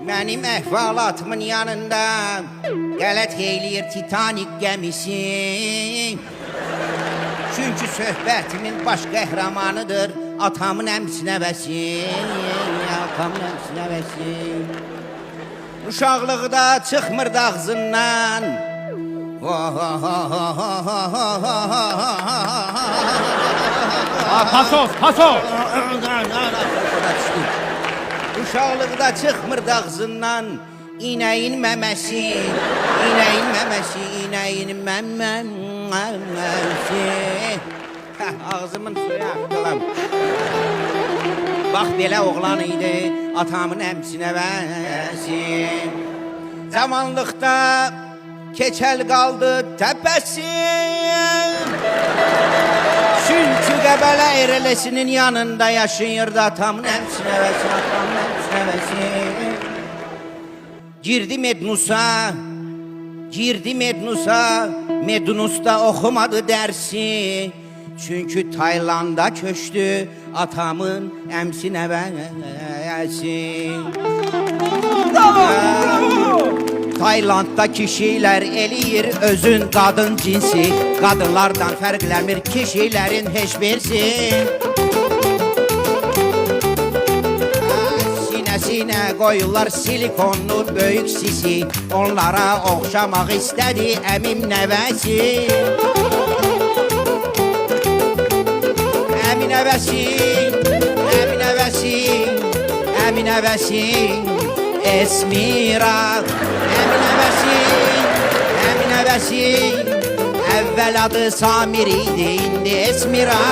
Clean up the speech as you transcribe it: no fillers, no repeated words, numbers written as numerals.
Mənim əhvalatımın yanında qələt eləyir Titanik gəmisi. Çünki söhbətimin baş qəhrəmanıdır atamın əmsi nəvəsi. Atamın əmsi nəvəsi. Uşaqlıqda çıxmırdı ağzından. Pasos. Uşaqlıqda çıxmırdı ağzından inəyin məməsi, inəyin məməsi. Ağzımın suyu axtılam. Bax belə oğlan idi atamın əmsi nəvəsi. Zamanlıqda keçəl qaldı təpəsi. Çünki Qəbələ Eyrələsinin yanında yaşayırdı atamın əmsi nəvəsi, atamın əmsi nəvəsi. Girdi Mednusa, Mednus'da oxumadı dərsi. Çünki Taylanda köçdü atamın əmsi nəvəsi. Taylandda kişilər eləyir özün qadın cinsi. Qadınlardan fərqlənmir kişilərin heç birisi. Sinəsinə qoyurlar silikonlu böyük sisi. Onlara oxşamaq istədi əmim nəvəsi. Əminəvəsi Esmira. Əminəvəsi əvvəl adı Samir idi, indi Esmira.